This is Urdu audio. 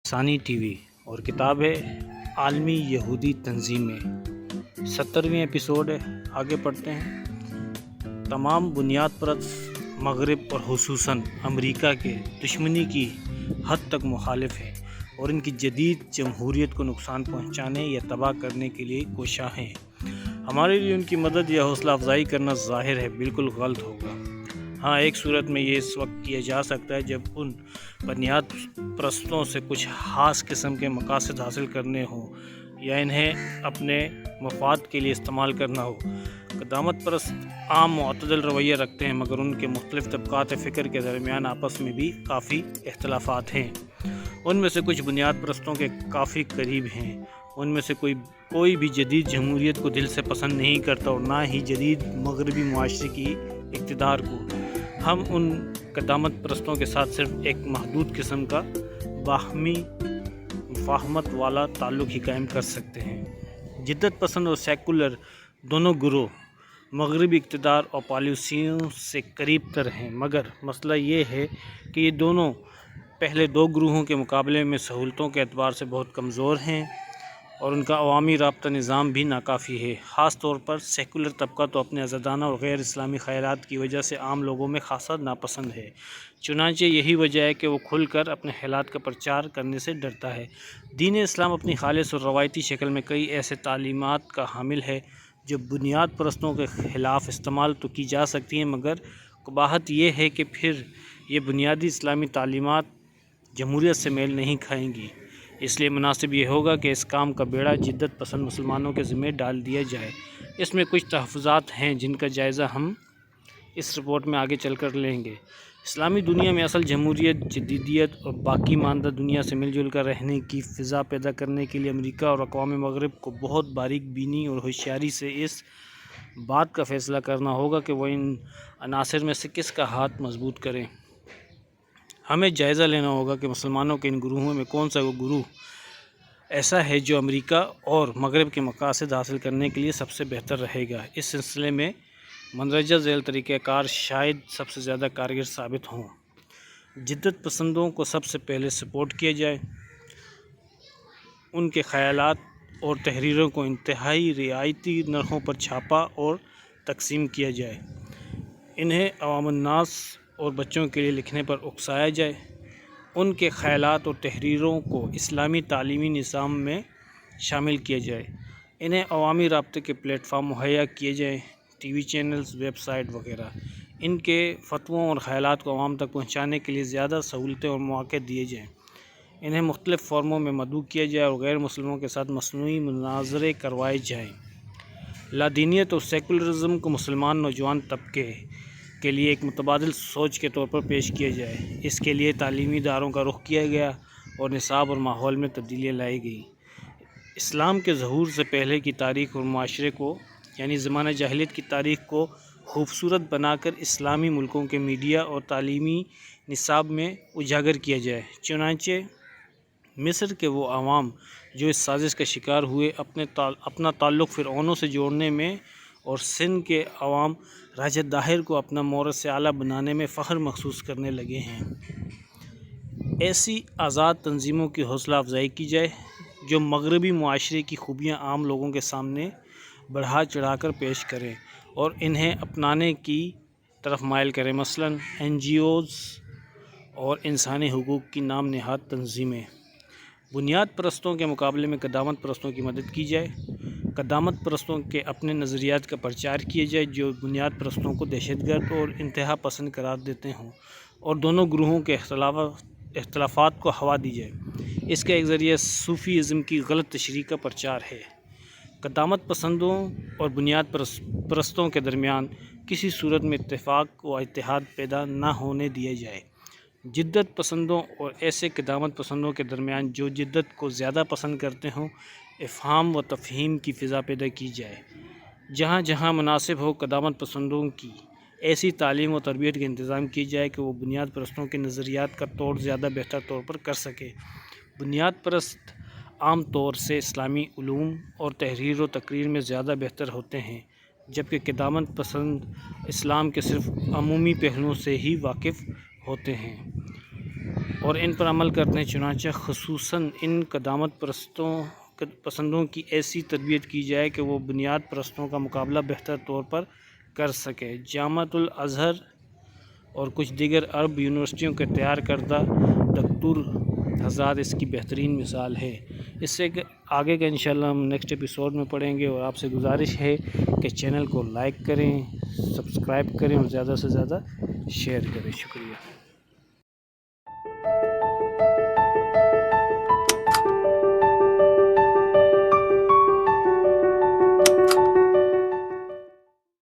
ثانی ٹی وی اور کتاب ہے عالمی یہودی تنظیمیں 70ویں ایپیسوڈ ہے۔ آگے پڑھتے ہیں۔ تمام بنیاد پرست مغرب اور خصوصاً امریکہ کے دشمنی کی حد تک مخالف ہیں اور ان کی جدید جمہوریت کو نقصان پہنچانے یا تباہ کرنے کے لیے کوشاں ہیں۔ ہمارے لیے ان کی مدد یا حوصلہ افزائی کرنا ظاہر ہے بالکل غلط ہوگا۔ ہاں، ایک صورت میں یہ اس وقت کیا جا سکتا ہے جب ان بنیاد پرستوں سے کچھ خاص قسم کے مقاصد حاصل کرنے ہوں یا انہیں اپنے مفاد کے لیے استعمال کرنا ہو۔ قدامت پرست عام معتدل رویہ رکھتے ہیں، مگر ان کے مختلف طبقات فکر کے درمیان آپس میں بھی کافی اختلافات ہیں۔ ان میں سے کچھ بنیاد پرستوں کے کافی قریب ہیں۔ ان میں سے کوئی بھی جدید جمہوریت کو دل سے پسند نہیں کرتا اور نہ ہی جدید مغربی معاشرے کی اقتدار کو۔ ہم ان قدامت پرستوں کے ساتھ صرف ایک محدود قسم کا باہمی مفاہمت والا تعلق ہی قائم کر سکتے ہیں۔ جدت پسند اور سیکولر دونوں گروہ مغربی اقتدار اور پالیسیوں سے قریب تر ہیں، مگر مسئلہ یہ ہے کہ یہ دونوں پہلے دو گروہوں کے مقابلے میں سہولتوں کے اعتبار سے بہت کمزور ہیں اور ان کا عوامی رابطہ نظام بھی ناکافی ہے۔ خاص طور پر سیکولر طبقہ تو اپنے آزادانہ اور غیر اسلامی خیالات کی وجہ سے عام لوگوں میں خاصا ناپسند ہے۔ چنانچہ یہی وجہ ہے کہ وہ کھل کر اپنے خیالات کا پرچار کرنے سے ڈرتا ہے۔ دین اسلام اپنی خالص اور روایتی شکل میں کئی ایسے تعلیمات کا حامل ہے جو بنیاد پرستوں کے خلاف استعمال تو کی جا سکتی ہیں، مگر قباحت یہ ہے کہ پھر یہ بنیادی اسلامی تعلیمات جمہوریت سے میل نہیں کھائیں گی۔ اس لیے مناسب یہ ہوگا کہ اس کام کا بیڑا جدت پسند مسلمانوں کے ذمہ ڈال دیا جائے۔ اس میں کچھ تحفظات ہیں جن کا جائزہ ہم اس رپورٹ میں آگے چل کر لیں گے۔ اسلامی دنیا میں اصل جمہوریت، جدیدیت اور باقی ماندہ دنیا سے مل جل کر رہنے کی فضا پیدا کرنے کے لیے امریکہ اور اقوام مغرب کو بہت باریک بینی اور ہوشیاری سے اس بات کا فیصلہ کرنا ہوگا کہ وہ ان عناصر میں سے کس کا ہاتھ مضبوط کریں۔ ہمیں جائزہ لینا ہوگا کہ مسلمانوں کے ان گروہوں میں کون سا گروہ ایسا ہے جو امریکہ اور مغرب کے مقاصد حاصل کرنے کے لیے سب سے بہتر رہے گا۔ اس سلسلے میں مندرجہ ذیل طریقہ کار شاید سب سے زیادہ کارگر ثابت ہوں۔ جدت پسندوں کو سب سے پہلے سپورٹ کیا جائے۔ ان کے خیالات اور تحریروں کو انتہائی رعایتی نرخوں پر چھاپا اور تقسیم کیا جائے۔ انہیں عوام الناس اور بچوں کے لیے لکھنے پر اکسایا جائے۔ ان کے خیالات اور تحریروں کو اسلامی تعلیمی نظام میں شامل کیا جائے۔ انہیں عوامی رابطے کے پلیٹ فارم مہیا کیے جائیں، T V channels, website وغیرہ۔ ان کے فتووں اور خیالات کو عوام تک پہنچانے کے لیے زیادہ سہولتیں اور مواقع دیے جائیں۔ انہیں مختلف فورموں میں مدعو کیا جائے اور غیر مسلموں کے ساتھ مصنوعی مناظرے کروائے جائیں۔ لادینیت اور سیکولرزم کو مسلمان نوجوان طبقے کے لیے ایک متبادل سوچ کے طور پر پیش کیا جائے۔ اس کے لیے تعلیمی اداروں کا رخ کیا گیا اور نصاب اور ماحول میں تبدیلیاں لائی گئیں۔ اسلام کے ظہور سے پہلے کی تاریخ اور معاشرے کو یعنی زمانہ جاہلیت کی تاریخ کو خوبصورت بنا کر اسلامی ملکوں کے میڈیا اور تعلیمی نصاب میں اجاگر کیا جائے۔ چنانچہ مصر کے وہ عوام جو اس سازش کا شکار ہوئے اپنا تعلق فرعونوں سے جوڑنے میں اور سندھ کے عوام راجہ داہر کو اپنا مورث اعلیٰ بنانے میں فخر محسوس کرنے لگے ہیں۔ ایسی آزاد تنظیموں کی حوصلہ افزائی کی جائے جو مغربی معاشرے کی خوبیاں عام لوگوں کے سامنے بڑھا چڑھا کر پیش کریں اور انہیں اپنانے کی طرف مائل کریں، مثلاً این جی اوز اور انسانی حقوق کی نام نہاد تنظیمیں۔ بنیاد پرستوں کے مقابلے میں قدامت پرستوں کی مدد کی جائے۔ قدامت پرستوں کے اپنے نظریات کا پرچار کیا جائے جو بنیاد پرستوں کو دہشت گرد اور انتہا پسند قرار دیتے ہوں اور دونوں گروہوں کے اختلافات کو ہوا دی جائے۔ اس کا ایک ذریعہ صوفی ازم کی غلط تشریح کا پرچار ہے۔ قدامت پسندوں اور بنیاد پرستوں کے درمیان کسی صورت میں اتفاق و اتحاد پیدا نہ ہونے دیا جائے۔ جدت پسندوں اور ایسے قدامت پسندوں کے درمیان جو جدت کو زیادہ پسند کرتے ہوں افہام و تفہیم کی فضا پیدا کی جائے۔ جہاں جہاں مناسب ہو قدامت پسندوں کی ایسی تعلیم و تربیت کا انتظام کیا جائے کہ وہ بنیاد پرستوں کے نظریات کا توڑ زیادہ بہتر طور پر کر سکے۔ بنیاد پرست عام طور سے اسلامی علوم اور تحریر و تقریر میں زیادہ بہتر ہوتے ہیں، جبکہ قدامت پسند اسلام کے صرف عمومی پہلوؤں سے ہی واقف ہوتے ہیں۔ اور ان پر عمل کرتے ہیں، چنانچہ خصوصاً ان قدامت پسندوں کی ایسی تربیت کی جائے کہ وہ بنیاد پرستوں کا مقابلہ بہتر طور پر کر سکے۔ جامعۃ الازہر اور کچھ دیگر عرب یونیورسٹیوں کے تیار کردہ دکتور حضرات اس کی بہترین مثال ہے۔ اس سے آگے کا انشاءاللہ ہم نیکسٹ ایپیسوڈ میں پڑھیں گے، اور آپ سے گزارش ہے کہ چینل کو لائک کریں، سبسکرائب کریں اور زیادہ سے زیادہ شیئر کریں۔ شکریہ۔